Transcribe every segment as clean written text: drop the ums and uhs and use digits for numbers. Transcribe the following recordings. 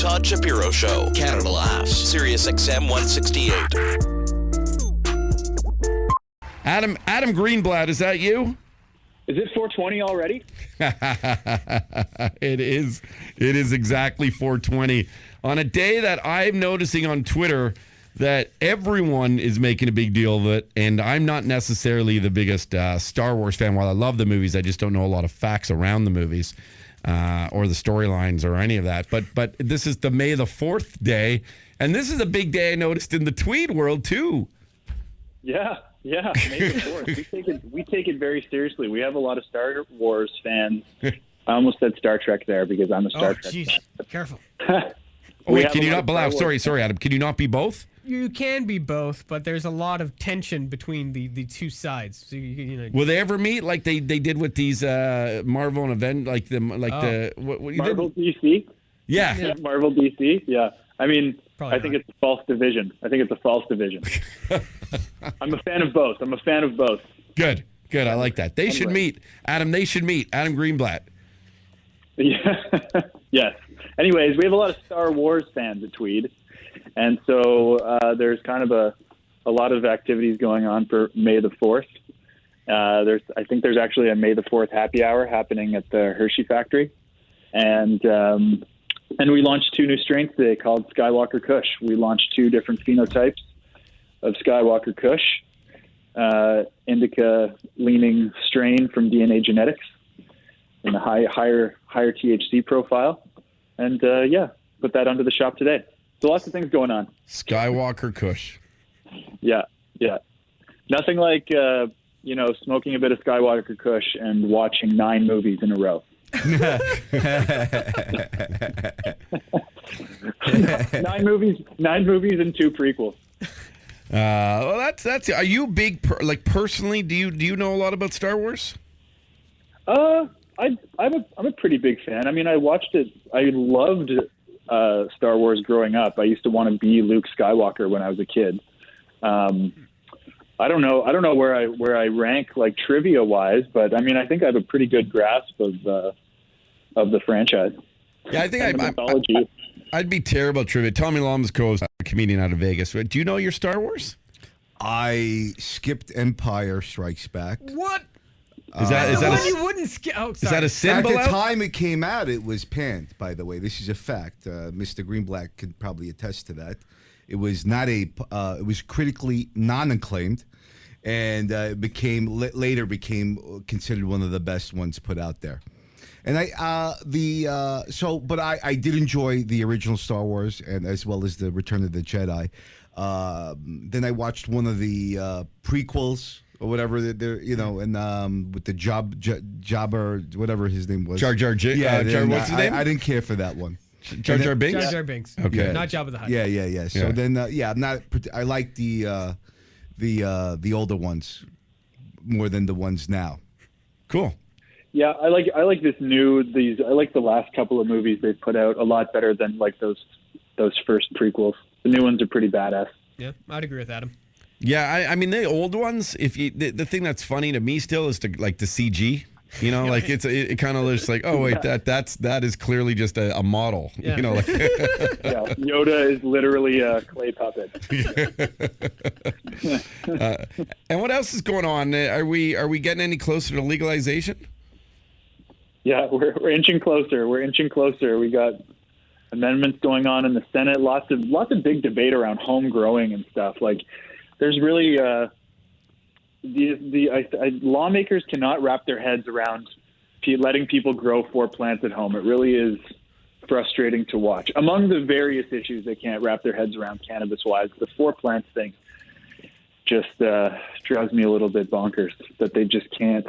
Todd Shapiro Show. Canada Laughs. SiriusXM 168. Adam Greenblatt, is that you? Is it 420 already? It is. It is exactly 420 on a day that I'm noticing on Twitter that everyone is making a big deal of it, and I'm not necessarily the biggest Star Wars fan. While I love the movies, I just don't know a lot of facts around the movies or the storylines or any of that. But this is the May the 4th day, and this is a big day I noticed in the tweed world too. Yeah, May the 4th. We take it very seriously. We have a lot of Star Wars fans. I almost said Star Trek there because I'm a Star Trek fan. Careful. Wait, can you not be Sorry, Adam. Can you not be both? You can be both, but there's a lot of tension between the two sides. So you know. Will they ever meet like they did with these Marvel and Event Marvel DC? Yeah. Marvel DC. Yeah. I mean, Probably I think it's a false division. I'm a fan of both. Good. I like that. They should meet. Adam, they should meet. Adam Greenblatt. Yeah. Yes. Anyways, we have a lot of Star Wars fans at Tweed. And so there's kind of a lot of activities going on for May the 4th. I think there's actually a May the 4th happy hour happening at the Hershey factory. And we launched 2 new strains today called Skywalker Kush. We launched 2 different phenotypes of Skywalker Kush, indica-leaning strain from DNA Genetics in a higher THC profile. And, put that under the shop today. So lots of things going on. Skywalker Kush. Yeah. Nothing like, smoking a bit of Skywalker Kush and watching 9 movies in a row. 9 movies and 2 prequels. Well, that's. Are you big? Personally, do you know a lot about Star Wars? I'm a pretty big fan. I mean, I watched it. I loved Star Wars growing up. I used to want to be Luke Skywalker when I was a kid. I don't know where I rank like trivia wise, but I mean, I think I have a pretty good grasp of the franchise. Yeah, I think mythology. I'd be terrible at trivia. Tommy Lomsco, a comedian out of Vegas. Do you know your Star Wars? I skipped Empire Strikes Back. What? Is that you wouldn't skip? Oh, is that a symbol? At the time it came out, it was panned. By the way, this is a fact. Mr. Greenblatt could probably attest to that. It was not it was critically non-acclaimed, and later became considered one of the best ones put out there. And I did enjoy the original Star Wars and as well as the Return of the Jedi. Then I watched one of the prequels or whatever and with the Jabber, whatever his name was. Jar Jar. What's his name? I didn't care for that one. Jar Jar Binks. Jar Jar Binks. Okay. Not Jabba the Hutt. Yeah. So then, I'm not. I like the older ones more than the ones now. Cool. Yeah, I like I like the last couple of movies they've put out a lot better than like those first prequels. The new ones are pretty badass. Yeah, I'd agree with Adam. Yeah, I mean the old ones. The thing that's funny to me still is the CG. Like it kind of looks like, oh wait, that is clearly just a model. Yeah. Yeah, Yoda is literally a clay puppet. And what else is going on? Are we getting any closer to legalization? Yeah, we're inching closer. We got amendments going on in the Senate. Lots of big debate around home growing and stuff. Like, there's really lawmakers cannot wrap their heads around letting people grow 4 plants at home. It really is frustrating to watch. Among the various issues they can't wrap their heads around cannabis-wise, the 4 plants thing just drives me a little bit bonkers that they just can't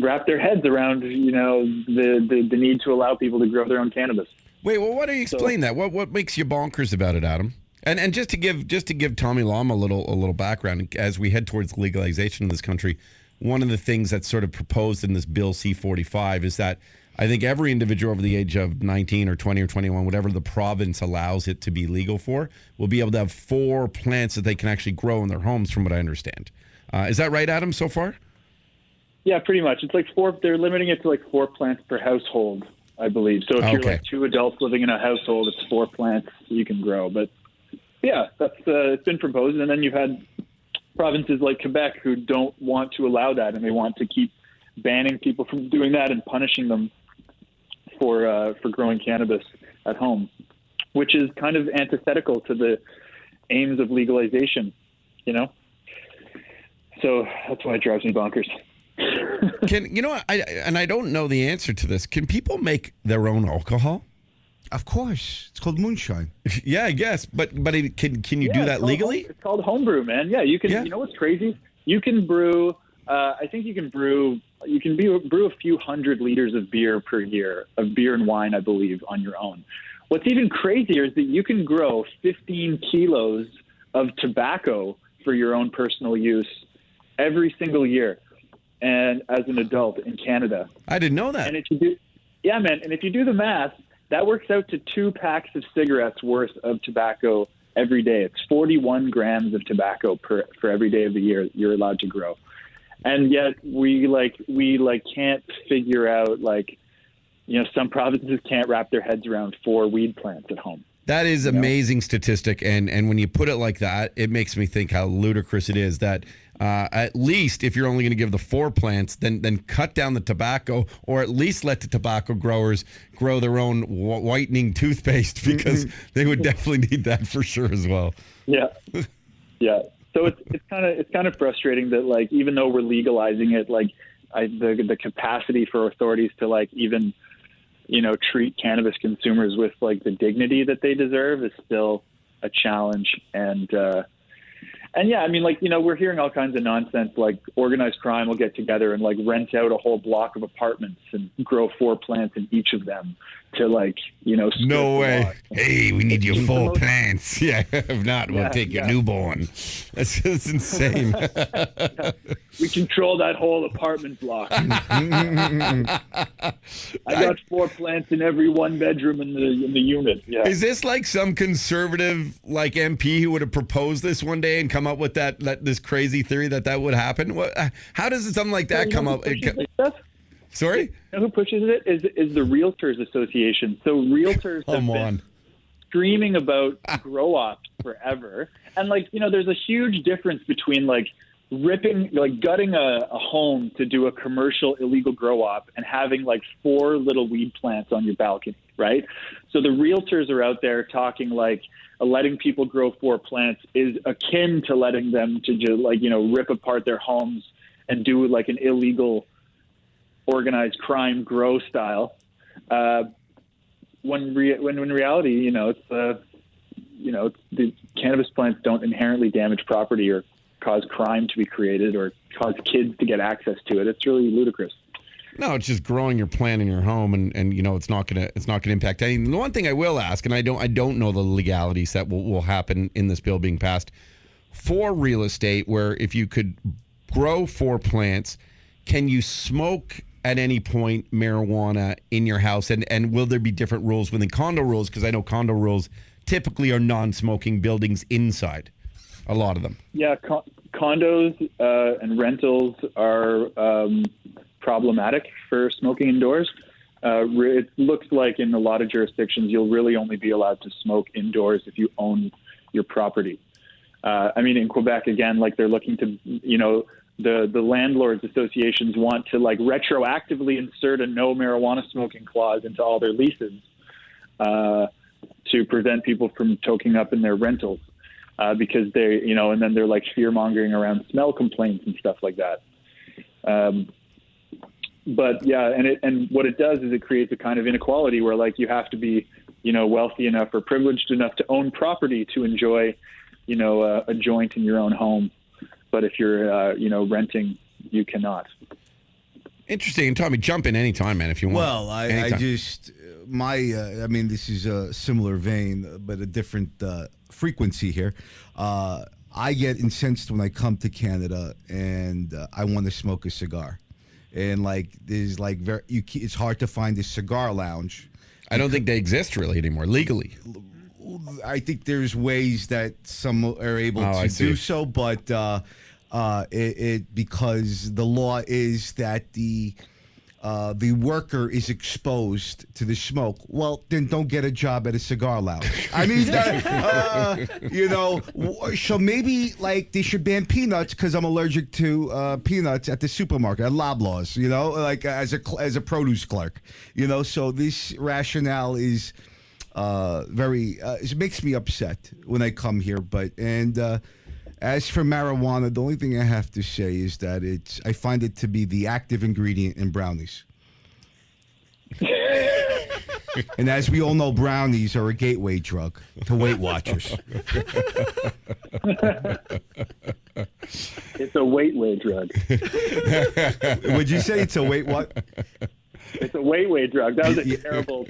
wrap their heads around, the need to allow people to grow their own cannabis. Wait, well, why don't you explain that? What makes you bonkers about it, Adam? And just to give Tommy Lama a little background as we head towards legalization in this country, one of the things that's sort of proposed in this bill C-45 is that I think every individual over the age of 19 or 20 or 21, whatever the province allows it to be legal for, will be able to have 4 plants that they can actually grow in their homes, from what I understand. Is that right, Adam, so far? Yeah, pretty much. It's like 4. They're limiting it to like 4 plants per household I believe. So if you're Okay. like 2 adults living in a household, it's 4 plants you can grow. But yeah, that's it's been proposed. And then you've had provinces like Quebec who don't want to allow that, and they want to keep banning people from doing that and punishing them for growing cannabis at home, which is kind of antithetical to the aims of legalization, you know? So that's why it drives me bonkers. I don't know the answer to this. Can people make their own alcohol? Of course. It's called moonshine. Yeah, I guess. But can you do that legally? It's called homebrew, man. Yeah, you can. Yeah. You know what's crazy? You can brew. I think you can brew. You can brew a few hundred liters of beer per year, of beer and wine, I believe, on your own. What's even crazier is that you can grow 15 kilos of tobacco for your own personal use every single year, and as an adult in Canada. I didn't know that. And if you do, yeah, man. And if you do the math, that works out to 2 packs of cigarettes worth of tobacco every day. It's 41 grams of tobacco for every day of the year you're allowed to grow. And yet we can't figure out, some provinces can't wrap their heads around 4 weed plants at home. That is amazing statistic, and when you put it like that, it makes me think how ludicrous it is that at least if you're only going to give the 4 plants, then cut down the tobacco, or at least let the tobacco growers grow their own whitening toothpaste, because they would definitely need that for sure as well. Yeah, yeah. So it's kind of frustrating that even though we're legalizing it, the capacity for authorities to even treat cannabis consumers with the dignity that they deserve is still a challenge. And yeah, I mean, we're hearing all kinds of nonsense, organized crime will get together and rent out a whole block of apartments and grow 4 plants in each of them to no way. Hey, we need your 4 plants. Yeah, if not, we'll take your newborn. That's insane. We control that whole apartment block. I got 4 plants in every 1 bedroom in the unit. Yeah. Is this some conservative MP who would have proposed this one day and come up with this crazy theory that would happen? How does something like that come up? Sorry? You know who pushes it is the Realtors Association. So realtors have been screaming about grow ops forever. And there's a huge difference between gutting a home to do a commercial illegal grow op and having 4 little weed plants on your balcony, right? So the realtors are out there talking letting people grow 4 plants is akin to letting them to just rip apart their homes and do an illegal organized crime grow style. When in reality, it's the cannabis plants don't inherently damage property or cause crime to be created or cause kids to get access to it. It's really ludicrous. No, it's just growing your plant in your home, and it's not gonna impact anything. The one thing I will ask, and I don't know the legalities that will happen in this bill being passed for real estate, where if you could grow 4 plants, can you smoke at any point marijuana in your house, and will there be different rules within condo rules? Because I know condo rules typically are non-smoking buildings inside, a lot of them. Yeah, condos and rentals are problematic for smoking indoors. It looks like in a lot of jurisdictions you'll really only be allowed to smoke indoors if you own your property. I mean, in Quebec, again, they're looking to, the landlords associations want to retroactively insert a no marijuana smoking clause into all their leases to prevent people from toking up in their rentals because they, and then they're fear mongering around smell complaints and stuff like that. But yeah, and what it does is it creates a kind of inequality where you have to be, wealthy enough or privileged enough to own property to enjoy, a joint in your own home. But if you're, renting, you cannot. Interesting. Tommy, jump in anytime, man, if you want. Well, I just, this is a similar vein, but a different frequency here. I get incensed when I come to Canada and I want to smoke a cigar. And there's it's hard to find a cigar lounge. I don't think they exist really anymore, legally. I think there's ways that some are able to do so, but because the law is that the the worker is exposed to the smoke, well, then don't get a job at a cigar lounge. I mean, so maybe like they should ban peanuts because I'm allergic to peanuts at the supermarket, at Loblaws, like as a produce clerk, so this rationale is it makes me upset when I come here, as for marijuana, the only thing I have to say is that I find it to be the active ingredient in brownies. And as we all know, brownies are a gateway drug to Weight Watchers. It's a weight drug. Would you say it's a weight what? It's a weight drug. That was a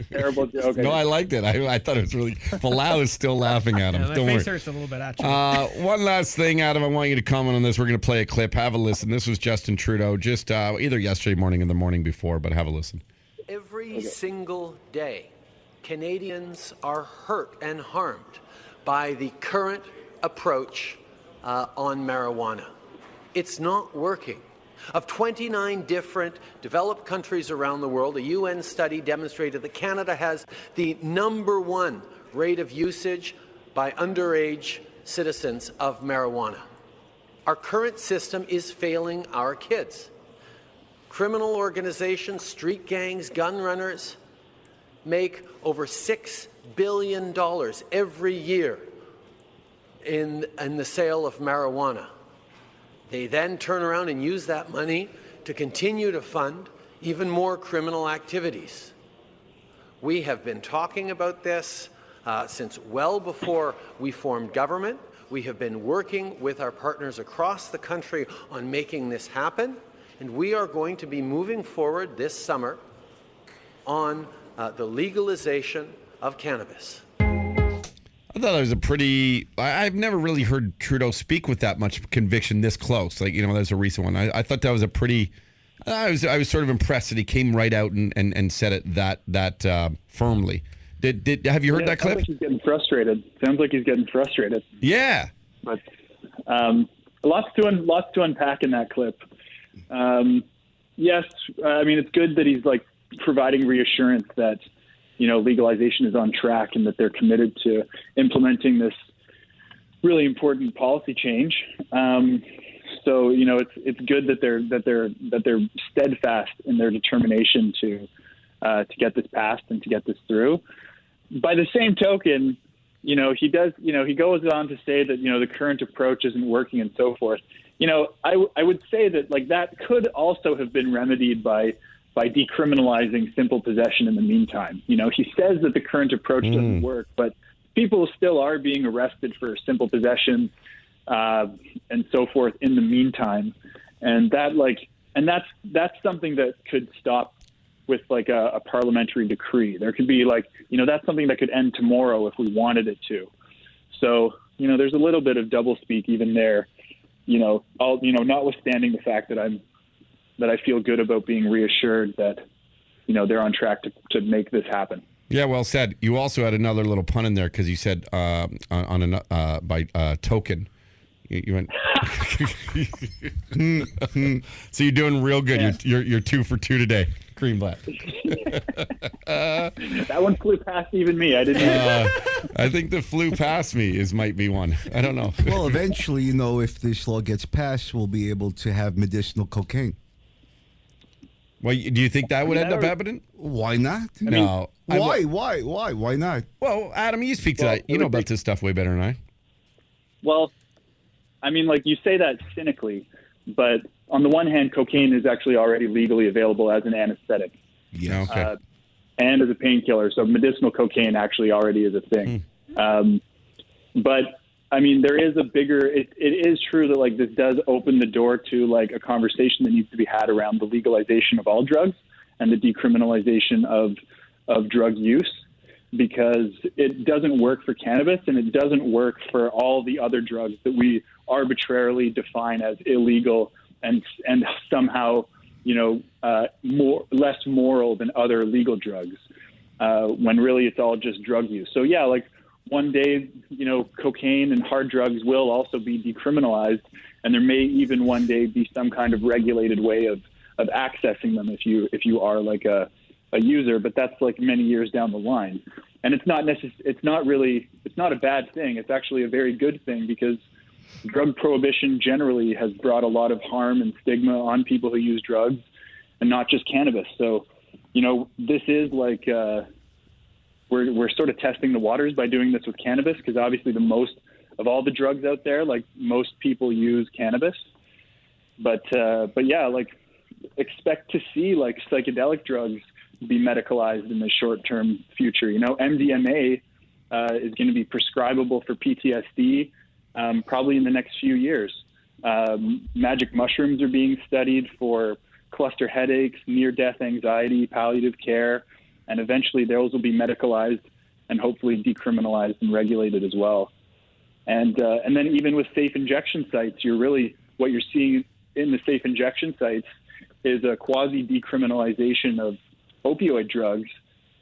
terrible joke. No, I liked it. I thought it was really. Falau is still laughing at him. My Don't face worry. hurts a little bit, actually. One last thing, Adam. I want you to comment on this. We're going to play a clip. Have a listen. This was Justin Trudeau, just either yesterday morning or the morning before, but have a listen. Every single day, Canadians are hurt and harmed by the current approach on marijuana. It's not working. Of 29 different developed countries around the world, a UN study demonstrated that Canada has the #1 rate of usage by underage citizens of marijuana. Our current system is failing our kids. Criminal organizations, street gangs, gun runners make over $6 billion every year in the sale of marijuana. They then turn around and use that money to continue to fund even more criminal activities. We have been talking about this since well before we formed government. We have been working with our partners across the country on making this happen, and we are going to be moving forward this summer on the legalization of cannabis. I thought it was a pretty. I've never really heard Trudeau speak with that much conviction this close. Like, there's a recent one. I thought that was a pretty. I was sort of impressed that he came right out and said it that firmly. Have you heard that clip? Sounds like he's getting frustrated. Yeah. But lots to unpack in that clip. Yes, I mean, it's good that he's like providing reassurance that legalization is on track and that they're committed to implementing this really important policy change. So it's good that they're steadfast in their determination to get this passed and to get this through. By the same token, he goes on to say that the current approach isn't working and so forth. I would say that that could also have been remedied by decriminalizing simple possession in the meantime. He says that the current approach doesn't work, but people still are being arrested for simple possession and so forth in the meantime. And that's something that could stop with a parliamentary decree. There could be that's something that could end tomorrow if we wanted it to. So, there's a little bit of doublespeak even there, notwithstanding the fact that I feel good about being reassured that, they're on track to make this happen. Yeah, well said. You also had another little pun in there because you said by token. You went. So you're doing real good. Yeah. You're 2 for 2 today. Greenblatt. That one flew past even me. I didn't. I think the flew past me might be one. I don't know. Well, eventually, if this law gets passed, we'll be able to have medicinal cocaine. Well, do you think that would end up happening? Why not? No. Why not? Well, Adam, you speak to that. You know about this stuff way better than I. Well, I mean, you say that cynically, but on the one hand, cocaine is actually already legally available as an anesthetic. Yeah. Okay. And as a painkiller. So medicinal cocaine actually already is a thing. But I mean, there is it is true that this does open the door to a conversation that needs to be had around the legalization of all drugs and the decriminalization of drug use, because it doesn't work for cannabis and it doesn't work for all the other drugs that we arbitrarily define as illegal and somehow, less moral than other legal drugs, when really it's all just drug use. So yeah, one day, cocaine and hard drugs will also be decriminalized, and there may even one day be some kind of regulated way of accessing them if you are like a user, but that's like many years down the line. And it's not a bad thing. It's actually a very good thing, because drug prohibition generally has brought a lot of harm and stigma on people who use drugs, and not just cannabis. So, this is like we're sort of testing the waters by doing this with cannabis, because obviously the most of all the drugs out there, like most people use cannabis. But yeah, like expect to see like psychedelic drugs be medicalized in the short-term future. MDMA is going to be prescribable for PTSD probably in the next few years. Magic mushrooms are being studied for cluster headaches, near-death anxiety, palliative care, and eventually those will be medicalized and hopefully decriminalized and regulated as well. And then even with safe injection sites, what you're seeing in the safe injection sites is a quasi-decriminalization of opioid drugs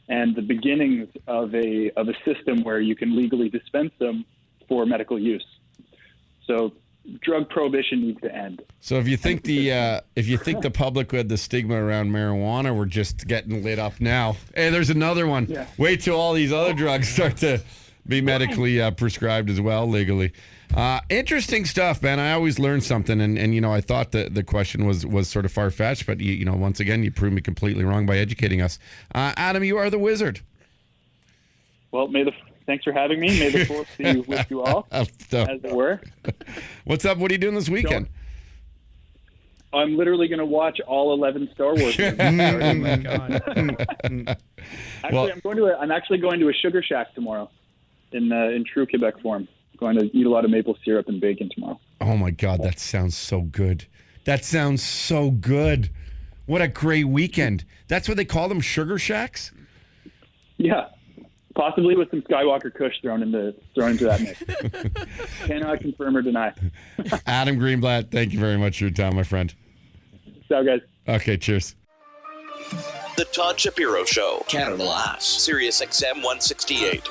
and the beginnings of a system where you can legally dispense them for medical use. So drug prohibition needs to end. So if you think the public had the stigma around marijuana, we're just getting lit up now. Hey, there's another one. Yeah. Wait till all these other drugs start to be medically prescribed as well, legally. Interesting stuff, man. I always learn something, and I thought the question was sort of far-fetched, but once again, you proved me completely wrong by educating us. Adam, you are the wizard. Well, thanks for having me. May the fourth be with you all, as it were. What's up? What are you doing this weekend? I'm literally going to watch all 11 Star Wars movies. Oh my God! Actually, I'm actually going to a Sugar Shack tomorrow, in true Quebec form. Going to eat a lot of maple syrup and bacon tomorrow. Oh my God, that sounds so good. That sounds so good. What a great weekend. That's what they call them, Sugar Shacks? Yeah. Possibly with some Skywalker Kush thrown into that mix. Cannot confirm or deny. Adam Greenblatt, thank you very much for your time, my friend. So, guys. Okay, cheers. The Todd Shapiro Show, Canada Laughs, SiriusXM 168.